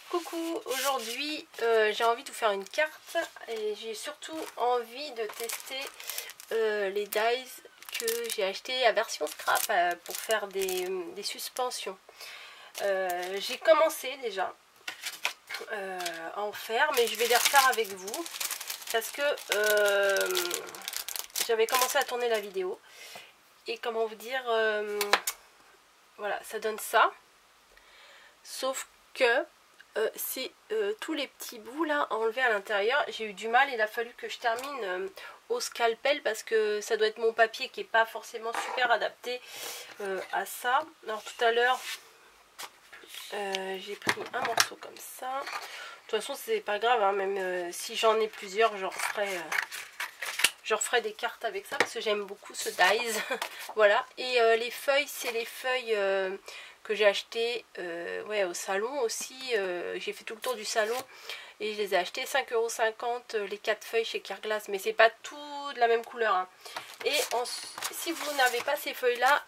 Coucou, aujourd'hui j'ai envie de vous faire une carte et j'ai surtout envie de tester les dies que j'ai acheté à version scrap pour faire des suspensions. J'ai commencé déjà à en faire, mais je vais les refaire avec vous parce que j'avais commencé à tourner la vidéo et comment vous dire, voilà, ça donne ça, sauf que c'est tous les petits bouts là enlevés à l'intérieur. J'ai eu du mal, il a fallu que je termine au scalpel parce que ça doit être mon papier qui est pas forcément super adapté à ça. Alors tout à l'heure j'ai pris un morceau comme ça. De toute façon c'est pas grave, hein, même si j'en ai plusieurs je referai des cartes avec ça parce que j'aime beaucoup ce dies. Voilà, et les feuilles, c'est les feuilles que j'ai acheté ouais, au salon aussi. J'ai fait tout le tour du salon et je les ai achetés 5,50 € les 4 feuilles chez Carglass, mais c'est pas tout de la même couleur, hein. Et si vous n'avez pas ces feuilles là,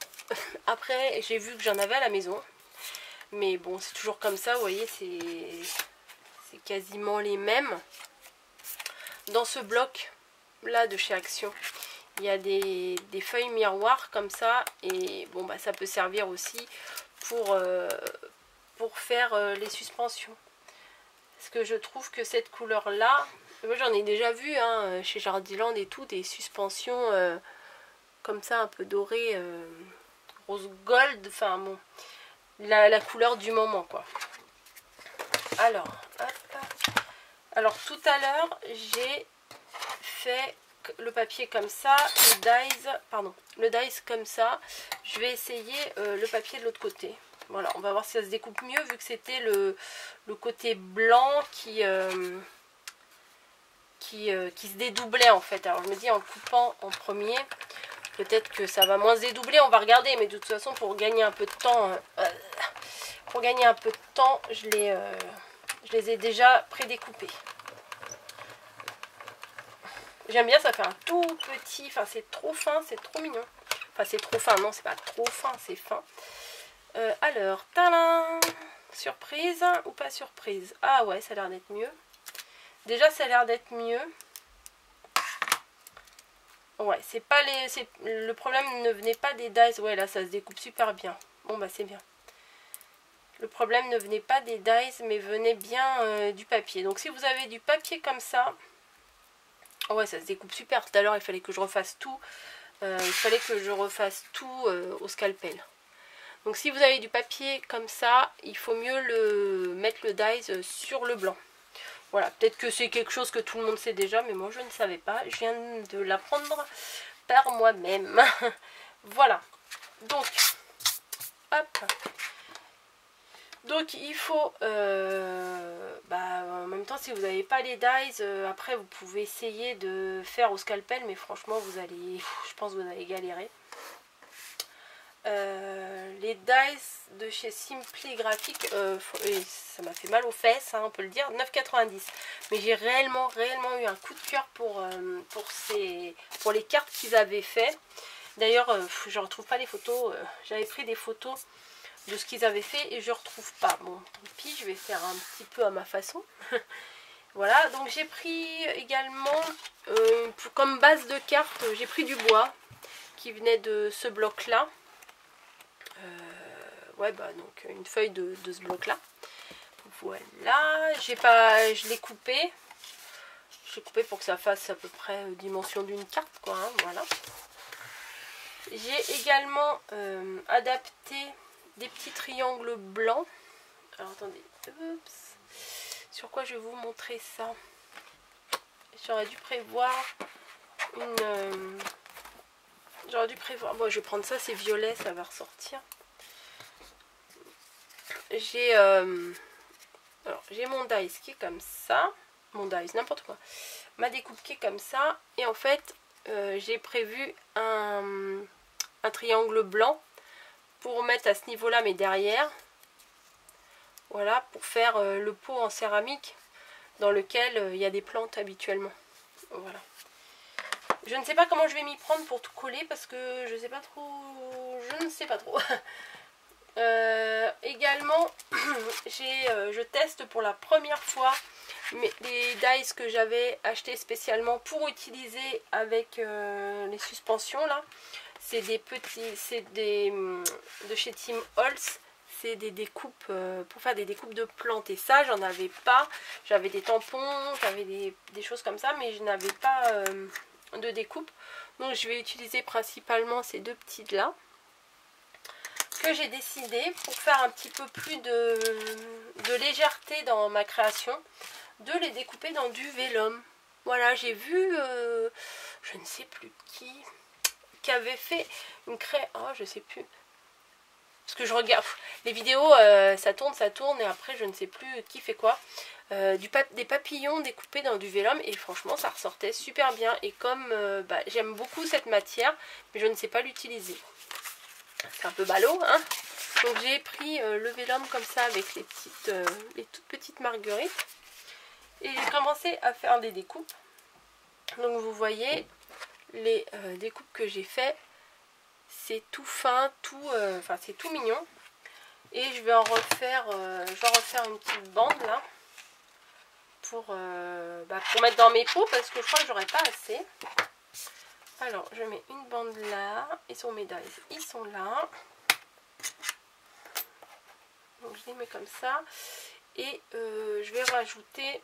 après j'ai vu que j'en avais à la maison, mais bon c'est toujours comme ça, vous voyez, c'est quasiment les mêmes. Dans ce bloc là de chez Action, il y a des feuilles miroirs comme ça, et bon bah ça peut servir aussi pour faire les suspensions. Parce que je trouve que cette couleur là, moi j'en ai déjà vu hein, chez Jardiland et tout, des suspensions comme ça un peu dorées, rose gold, enfin bon, la couleur du moment quoi. Alors, hop. Alors tout à l'heure j'ai fait le papier comme ça, le dies comme ça. Je vais essayer le papier de l'autre côté. Voilà, on va voir si ça se découpe mieux vu que c'était le côté blanc qui se dédoublait en fait. Alors je me dis en le coupant en premier, peut-être que ça va moins se dédoubler, on va regarder, mais de toute façon pour gagner un peu de temps, je les ai déjà pré-découpés. J'aime bien, ça fait un tout petit, enfin c'est trop fin, c'est trop mignon. Enfin c'est trop fin, non c'est pas trop fin, c'est fin. Alors, tadam, surprise ou pas surprise? Ah ouais, ça a l'air d'être mieux. Déjà ça a l'air d'être mieux. Ouais, c'est pas les... Le problème ne venait pas des dies. Ouais, là ça se découpe super bien. Bon bah c'est bien. Le problème ne venait pas des dies, mais venait bien du papier. Donc si vous avez du papier comme ça... Ouais, ça se découpe super. Tout à l'heure, il fallait que je refasse tout. Au scalpel. Donc si vous avez du papier comme ça, il faut mieux mettre le dies sur le blanc. Voilà, peut-être que c'est quelque chose que tout le monde sait déjà, mais moi je ne savais pas. Je viens de l'apprendre par moi-même. Voilà. Donc, hop. Donc il faut, en même temps si vous n'avez pas les dies, après vous pouvez essayer de faire au scalpel, mais franchement vous allez, je pense que vous allez galérer. Les dies de chez Simply Graphics, ça m'a fait mal aux fesses, hein, on peut le dire, 9,90 €. Mais j'ai réellement eu un coup de cœur pour les cartes qu'ils avaient fait. D'ailleurs, je ne retrouve pas les photos, j'avais pris des photos de ce qu'ils avaient fait et je retrouve pas. Bon, tant pis, je vais faire un petit peu à ma façon. Voilà, donc j'ai pris également comme base de carte, j'ai pris du bois qui venait de ce bloc là. Ouais, bah donc une feuille de ce bloc là. Voilà, je l'ai coupé. J'ai coupé pour que ça fasse à peu près dimension d'une carte quoi, hein, voilà. J'ai également adapté des petits triangles blancs. Alors attendez, oups. Sur quoi je vais vous montrer ça? J'aurais dû prévoir une... Bon, je vais prendre ça, c'est violet, ça va ressortir. J'ai mon dies qui est comme ça. Mon dies, n'importe quoi. Ma découpe qui est comme ça. Et en fait, j'ai prévu un triangle blanc pour mettre à ce niveau-là, mais derrière. Voilà, pour faire le pot en céramique dans lequel il y a des plantes habituellement. Voilà. Je ne sais pas comment je vais m'y prendre pour tout coller parce que je sais pas trop. Je ne sais pas trop. Également, je teste pour la première fois les dies que j'avais acheté spécialement pour utiliser avec les suspensions là. C'est des petits, c'est des de chez Tim Holtz. C'est des découpes pour faire des découpes de plantes. Et ça, j'en avais pas. J'avais des tampons, j'avais des choses comme ça, mais je n'avais pas de découpe. Donc je vais utiliser principalement ces deux petites là, que j'ai décidé, pour faire un petit peu plus de légèreté dans ma création, de les découper dans du vélum. Voilà, j'ai vu, je ne sais plus qui avait fait une oh, je sais plus. Parce que je regarde les vidéos, ça tourne et après je ne sais plus qui fait quoi. Des papillons découpés dans du vélum et franchement ça ressortait super bien. Et comme j'aime beaucoup cette matière, mais je ne sais pas l'utiliser. C'est un peu ballot, hein. Donc j'ai pris le vélum comme ça avec les toutes petites marguerites. Et j'ai commencé à faire des découpes. Donc vous voyez les découpes que j'ai fait. C'est tout fin, enfin c'est tout mignon. Et je vais en refaire, une petite bande là. Pour mettre dans mes pots parce que je crois que j'aurai pas assez. Alors je mets une bande là. Ils sont mes dies, ils sont là. Donc je les mets comme ça. Et je vais rajouter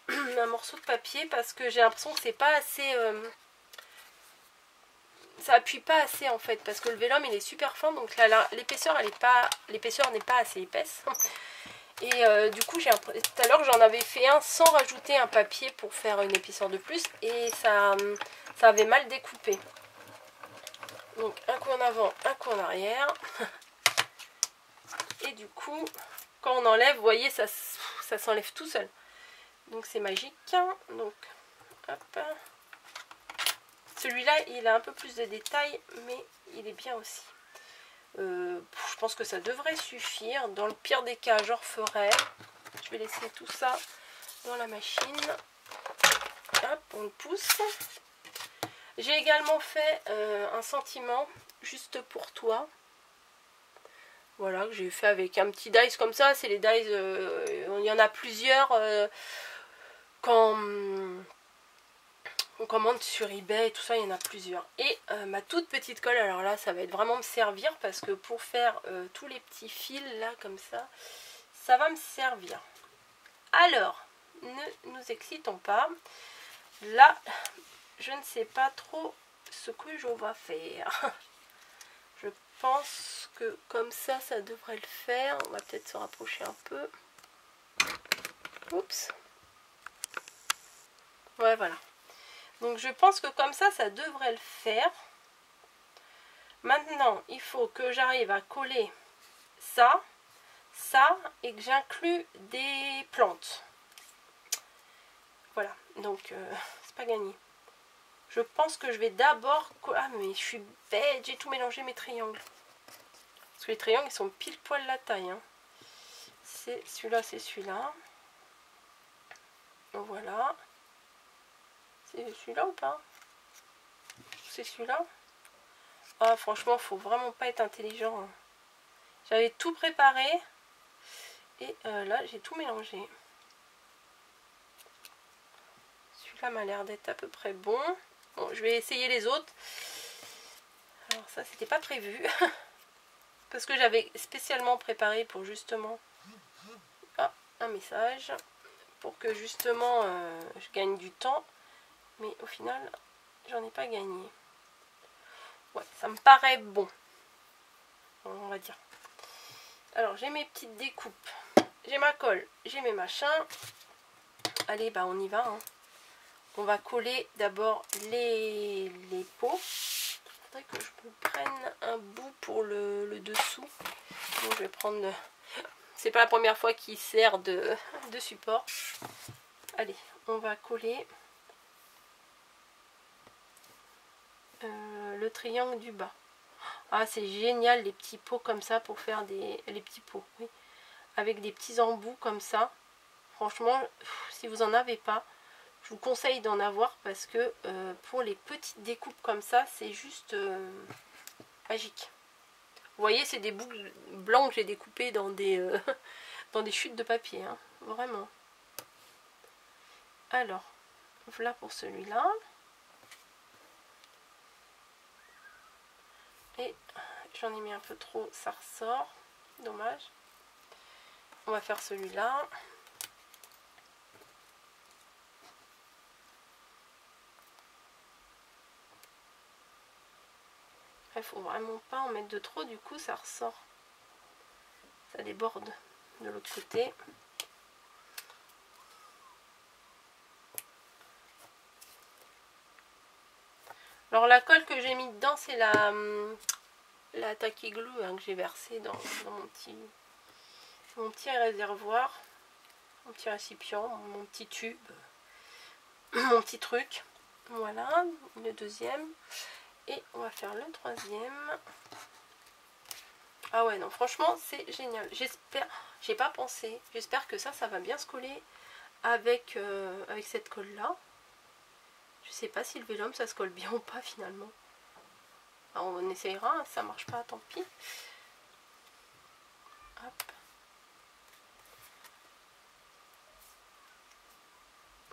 un morceau de papier parce que j'ai l'impression que c'est pas assez... ça appuie pas assez en fait, parce que le vélum il est super fin, donc là l'épaisseur n'est pas assez épaisse. Et du coup, tout à l'heure j'en avais fait un sans rajouter un papier pour faire une épaisseur de plus, et ça avait mal découpé. Donc un coup en avant, un coup en arrière. Et du coup, quand on enlève, vous voyez, ça s'enlève tout seul. Donc c'est magique. Donc, hop. Celui-là, il a un peu plus de détails, mais il est bien aussi. Je pense que ça devrait suffire. Dans le pire des cas, je referai. Je vais laisser tout ça dans la machine. Hop, on le pousse. J'ai également fait un sentiment juste pour toi. Voilà, que j'ai fait avec un petit dice comme ça. C'est les dice, il y en a plusieurs quand on commande sur eBay et tout ça, il y en a plusieurs. Et ma toute petite colle, alors là, ça va être vraiment me servir parce que pour faire tous les petits fils là, comme ça va me servir. Alors, ne nous excitons pas. Là, je ne sais pas trop ce que je vais faire. Je pense que comme ça devrait le faire. On va peut-être se rapprocher un peu. Oups. Ouais, voilà. Donc je pense que comme ça devrait le faire. Maintenant, il faut que j'arrive à coller ça, et que j'inclus des plantes. Voilà, donc c'est pas gagné. Je pense que je vais d'abord... Ah mais je suis bête, j'ai tout mélangé mes triangles. Parce que les triangles, ils sont pile poil la taille. Hein. C'est celui-là, c'est celui-là. Voilà. C'est celui-là ou pas? C'est celui-là? Ah franchement, faut vraiment pas être intelligent. Hein. J'avais tout préparé. Et là, j'ai tout mélangé. Celui-là m'a l'air d'être à peu près bon. Bon, je vais essayer les autres. Alors ça, c'était pas prévu. Parce que j'avais spécialement préparé pour justement... Ah, un message. Pour que justement, je gagne du temps. Mais au final, j'en ai pas gagné. Ouais, ça me paraît bon. On va dire. Alors, j'ai mes petites découpes. J'ai ma colle. J'ai mes machins. Allez, bah on y va. Hein. On va coller d'abord les pots. Il faudrait que je me prenne un bout pour le dessous. Donc, je vais prendre... C'est pas la première fois qu'il sert de support. Allez, on va coller le triangle du bas. Ah, c'est génial les petits pots comme ça pour faire les petits pots. Oui. Avec des petits embouts comme ça. Franchement, si vous en avez pas, je vous conseille d'en avoir parce que pour les petites découpes comme ça, c'est juste magique. voyez, c'est des boucles blancs que j'ai découpées dans des, dans des chutes de papier, hein, vraiment. Alors, voilà pour celui-là. Et j'en ai mis un peu trop, ça ressort. Dommage. On va faire celui-là. Il faut vraiment pas en mettre de trop, du coup ça ressort. Ça déborde de l'autre côté. Alors la colle que j'ai mis dedans, c'est la tacky glue, hein, que j'ai versée dans mon petit réservoir, mon petit récipient, mon petit tube, mon petit truc. Voilà, le deuxième. Et on va faire le troisième. Ah ouais, non, franchement, c'est génial. J'espère, j'ai pas pensé, j'espère que ça va bien se coller avec, avec cette colle-là. Je sais pas si le vélum, ça se colle bien ou pas finalement. Alors, on essayera, hein, si ça marche pas, tant pis. Hop.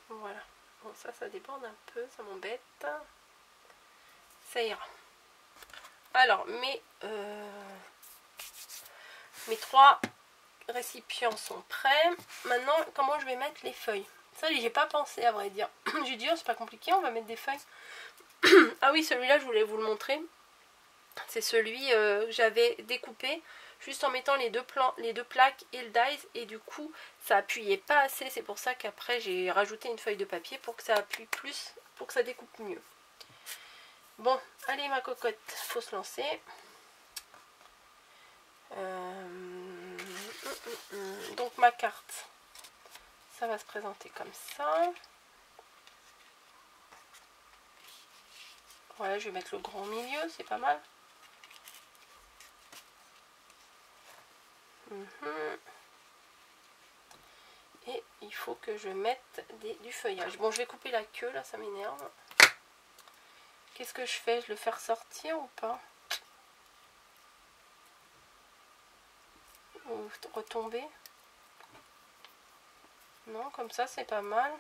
Voilà. Bon, ça déborde un peu, ça m'embête. Ça ira. Alors, mes 3 récipients sont prêts. Maintenant, comment je vais mettre les feuilles? Ça, j'y ai pas pensé, à vrai dire. J'ai dit, oh, c'est pas compliqué, on va mettre des feuilles. Ah oui, celui-là, je voulais vous le montrer. C'est celui que j'avais découpé juste en mettant les deux plaques et le dies, et du coup ça appuyait pas assez, c'est pour ça qu'après j'ai rajouté une feuille de papier pour que ça appuie plus, pour que ça découpe mieux. Bon, allez ma cocotte, faut se lancer. Donc ma carte, ça va se présenter comme ça. Voilà, je vais mettre le grand milieu, c'est pas mal. Et il faut que je mette du feuillage. Bon, je vais couper la queue, là, ça m'énerve. Qu'est-ce que je fais? Je le fais ressortir ou pas? Ou retomber? Non, comme ça, c'est pas mal.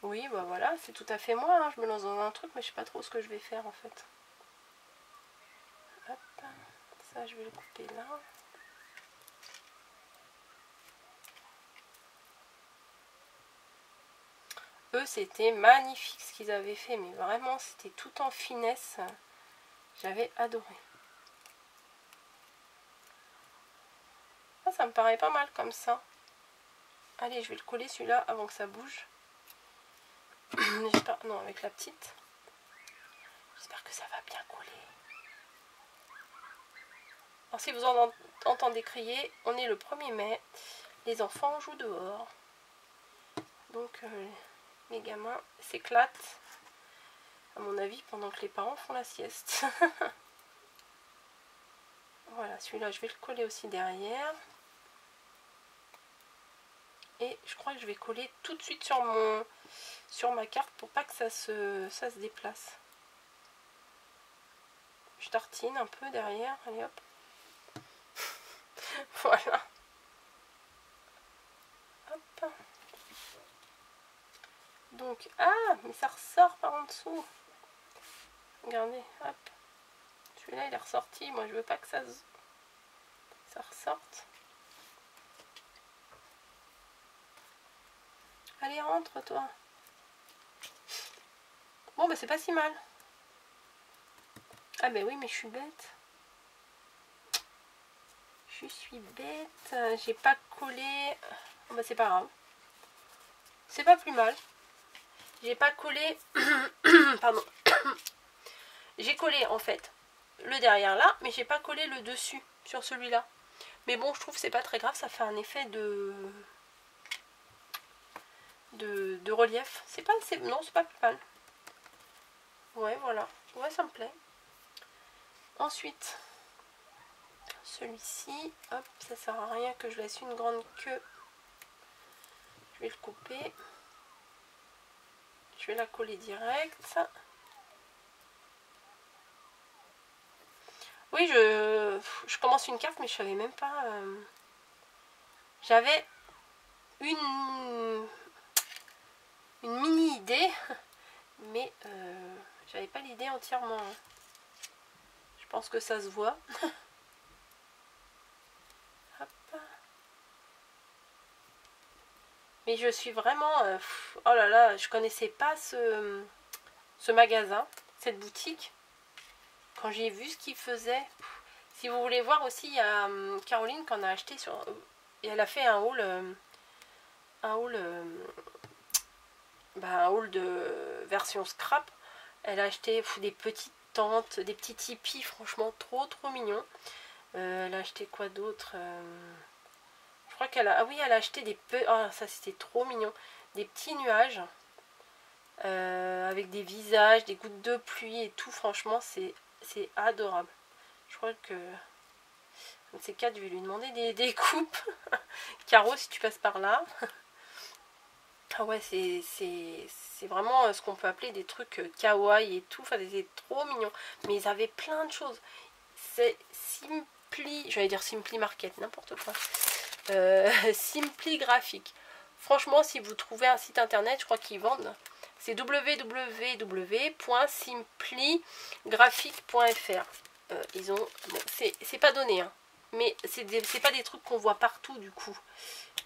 Oui, bah voilà, c'est tout à fait moi. Hein. Je me lance dans un truc, mais je sais pas trop ce que je vais faire, en fait. Hop. Ça, je vais le couper là. Eux, c'était magnifique ce qu'ils avaient fait, mais vraiment, c'était tout en finesse. J'avais adoré. Ah, ça me paraît pas mal comme ça. Allez, je vais le coller celui-là avant que ça bouge. J'espère... Non, avec la petite. J'espère que ça va bien coller. Alors, si vous en entendez crier, on est le 1er mai. Les enfants jouent dehors. Donc, les gamins s'éclatent, à mon avis, pendant que les parents font la sieste. Voilà, celui-là, je vais le coller aussi derrière. Et je crois que je vais coller tout de suite sur ma carte pour pas que ça se déplace. Je tartine un peu derrière, allez hop. Voilà. Hop. Donc, ah, mais ça ressort par en dessous. Regardez, hop. Celui-là, il est ressorti. Moi, je veux pas que ça ressorte. Allez, rentre, toi. Bon, bah, c'est pas si mal. Ah, bah oui, mais je suis bête. Je suis bête. J'ai pas collé. Oh, bah, c'est pas grave. C'est pas plus mal. J'ai pas collé. Pardon. J'ai collé, en fait, le derrière là, mais j'ai pas collé le dessus sur celui-là. Mais bon, je trouve que c'est pas très grave. Ça fait un effet de relief. C'est pas, non, c'est pas plus mal. Ouais, voilà. Ouais, ça me plaît. Ensuite, celui-ci, hop, ça sert à rien que je laisse une grande queue. Je vais le couper. Je vais la coller direct. Oui, je commence une carte, mais je savais même pas... J'avais une mini idée, mais j'avais pas l'idée entièrement. Je pense que ça se voit. Hop. Mais je suis vraiment... oh là là, je connaissais pas ce magasin, cette boutique. Quand j'ai vu ce qu'ils faisaient... Si vous voulez voir aussi, il y a Caroline qu'on a acheté sur... et elle a fait un haul... un haul de version scrap. Elle a acheté des petites tentes, des petits tipis, franchement trop mignon. Elle a acheté quoi d'autre je crois qu'elle a... Ah oui, elle a acheté des... Ah, ça c'était trop mignon. Des petits nuages. Avec des visages, des gouttes de pluie et tout. Franchement, c'est adorable. Je crois que... de ces quatre, je vais lui demander des coupes. Caro, si tu passes par là. Ah ouais, c'est vraiment ce qu'on peut appeler des trucs kawaii et tout. Enfin, c'est trop mignon. Mais ils avaient plein de choses. C'est Simply... J'allais dire Simply Market, n'importe quoi. Simply Graphique. Franchement, si vous trouvez un site internet, je crois qu'ils vendent. C'est www.simplygraphique.fr. Ils ont... Bon, c'est pas donné, hein. Mais c'est pas des trucs qu'on voit partout, du coup.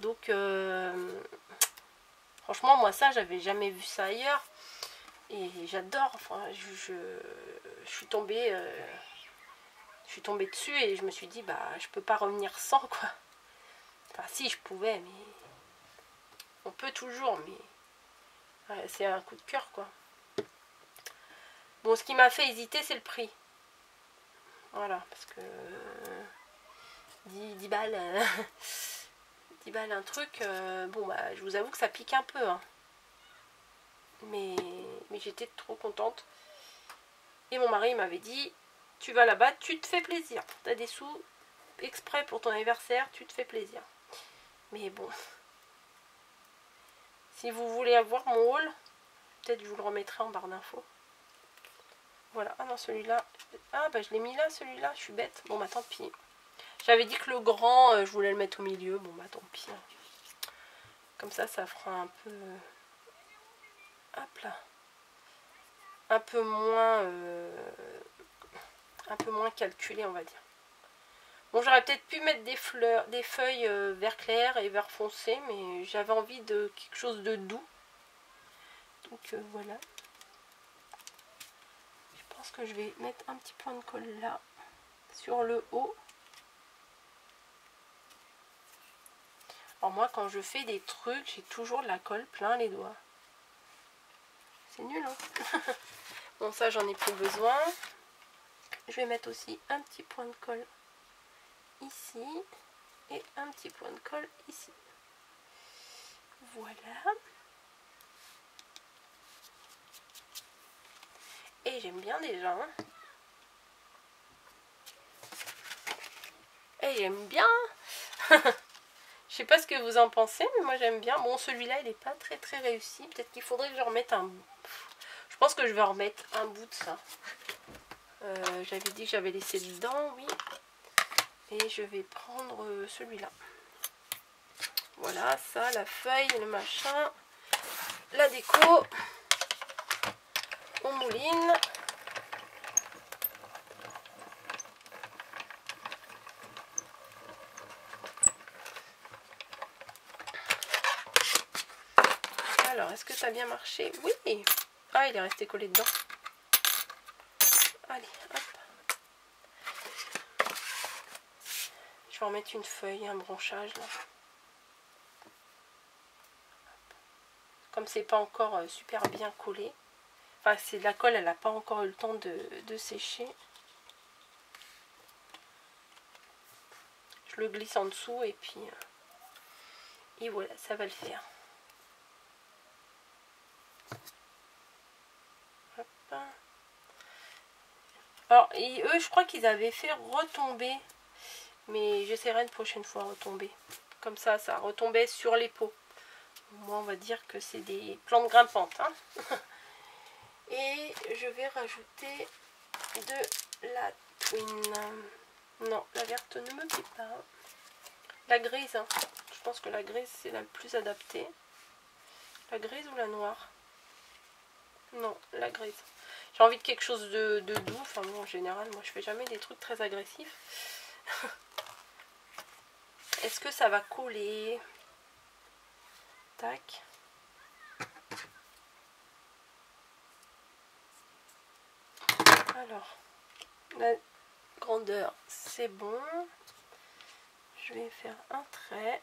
Donc... franchement, moi ça, j'avais jamais vu ça ailleurs. Et j'adore. Enfin, je suis tombée dessus et je me suis dit, bah, je peux pas revenir sans, quoi. Enfin, si, je pouvais, mais... On peut toujours, mais... Ouais, c'est un coup de cœur, quoi. Bon, ce qui m'a fait hésiter, c'est le prix. Voilà, parce que... 10 balles... 10 balles un truc... bon, bah, je vous avoue que ça pique un peu, hein. Mais j'étais trop contente. Et mon mari m'avait dit, tu vas là-bas, tu te fais plaisir. T'as des sous exprès pour ton anniversaire, tu te fais plaisir. Mais bon. Si vous voulez avoir mon haul, peut-être je vous le remettrai en barre d'infos. Voilà. Ah non, celui-là... Ah bah je l'ai mis là, celui-là. Je suis bête. Bon bah tant pis. J'avais dit que le grand, je voulais le mettre au milieu. Bon bah tant pis. Comme ça fera un peu... Hop là. Un peu moins calculé, on va dire. Bon, j'aurais peut-être pu mettre des fleurs, des feuilles vert clair et vert foncé, mais j'avais envie de quelque chose de doux. Donc voilà. Je pense que je vais mettre un petit point de colle là, sur le haut. Alors moi, quand je fais des trucs, j'ai toujours de la colle plein les doigts. C'est nul, hein. Bon, ça, j'en ai plus besoin. Je vais mettre aussi un petit point de colle ici et un petit point de colle ici. Voilà. Et j'aime bien déjà. Hein. Et j'aime bien. Je sais pas ce que vous en pensez, mais moi j'aime bien. Bon, celui-là, il n'est pas très réussi. Peut-être qu'il faudrait que je remette un... Je pense que je vais remettre un bout de ça. J'avais dit que j'avais laissé dedans, oui. Et je vais prendre celui-là. Voilà, ça, la feuille, le machin. La déco. On mouline. Alors, est-ce que ça a bien marché? Oui. Ah, il est resté collé dedans. Allez, hop. Je vais en mettre une feuille, un branchage là. Comme c'est pas encore super bien collé. Enfin, c'est de la colle, elle n'a pas encore eu le temps de sécher. Je le glisse en dessous et puis... et voilà, ça va le faire. Hop. Alors, eux, je crois qu'ils avaient fait retomber. Mais j'essaierai une prochaine fois retomber. Comme ça retombait sur les pots. Moi, on va dire que c'est des plantes grimpantes. Hein. Et je vais rajouter de la Twin. Non, la verte ne me plaît pas. La grise, hein. Je pense que la grise c'est la plus adaptée. La grise ou la noire? Non, la grise. J'ai envie de quelque chose de doux. Enfin bon, en général, moi je fais jamais des trucs très agressifs. Est-ce que ça va coller? Tac. Alors, la grandeur, c'est bon. Je vais faire un trait.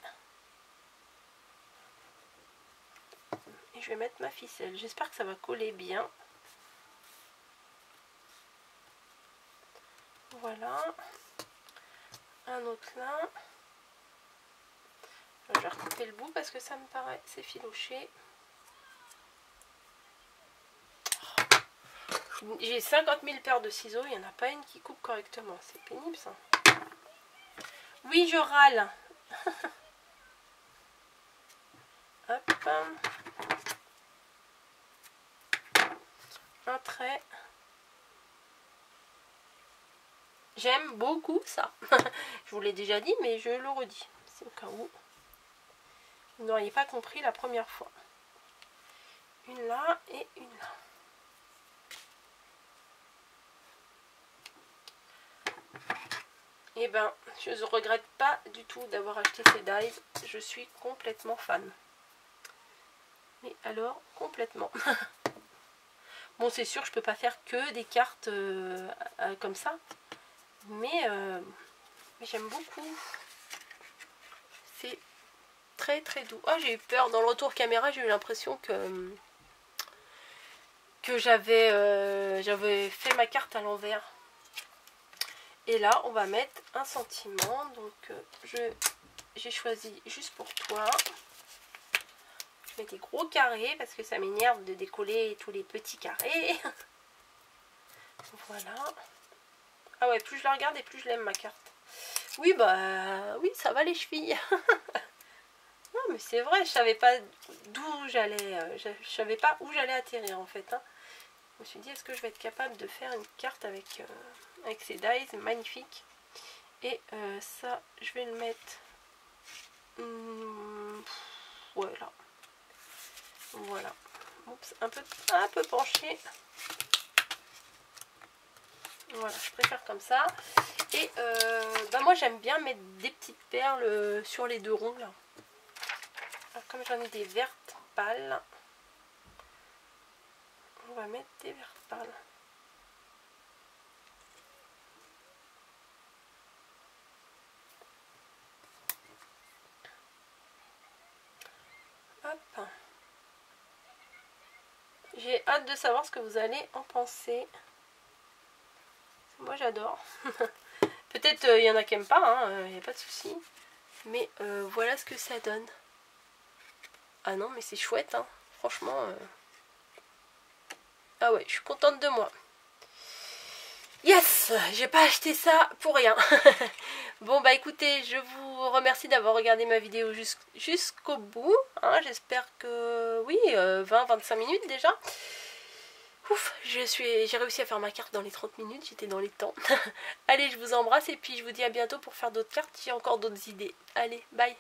Et je vais mettre ma ficelle. J'espère que ça va coller bien. Voilà. Un autre là. Je vais recouper le bout parce que ça me paraît s'effilocher. J'ai 50 000 paires de ciseaux, il n'y en a pas une qui coupe correctement. C'est pénible ça. Oui, je râle. Hop. Un trait. J'aime beaucoup ça. Je vous l'ai déjà dit, mais je le redis. C'est au cas où vous n'auriez pas compris la première fois. Une là et une là. Et ben, je ne regrette pas du tout d'avoir acheté ces dies. Je suis complètement fan. Mais alors, complètement. Bon, c'est sûr, je peux pas faire que des cartes comme ça. Mais j'aime beaucoup. C'est très très doux. Oh, j'ai eu peur. Dans le retour caméra, j'ai eu l'impression que j'avais fait ma carte à l'envers. Et là, on va mettre un sentiment. Donc, j'ai choisi juste pour toi. Je mets des gros carrés parce que ça m'énerve de décoller tous les petits carrés. Voilà. Ah ouais, plus je la regarde et plus je l'aime ma carte. Oui, bah oui, ça va les chevilles. Non, mais c'est vrai, je savais pas d'où j'allais. Je savais pas où j'allais atterrir en fait. Hein. Je me suis dit, est-ce que je vais être capable de faire une carte avec ces dies magnifiques. Et ça, je vais le mettre voilà. Voilà. Oups, un peu penché. Voilà, je préfère comme ça. Et bah moi j'aime bien mettre des petites perles sur les deux ronds là. Alors, comme j'en ai des vertes pâles, on va mettre des vertes pâles. Hop. J'ai hâte de savoir ce que vous allez en penser. Moi j'adore. Peut-être il y en a qui n'aiment pas, il n'y a pas de souci. Mais voilà ce que ça donne. Ah non, mais c'est chouette, hein. Franchement. Ah ouais, je suis contente de moi. Yes, j'ai pas acheté ça pour rien. Bon bah écoutez, je vous remercie d'avoir regardé ma vidéo jusqu'au bout. Hein, j'espère que oui, 20-25 minutes déjà. Ouf, j'ai réussi à faire ma carte dans les 30 minutes, j'étais dans les temps. Allez, je vous embrasse et puis je vous dis à bientôt pour faire d'autres cartes. J'ai encore d'autres idées. Allez, bye.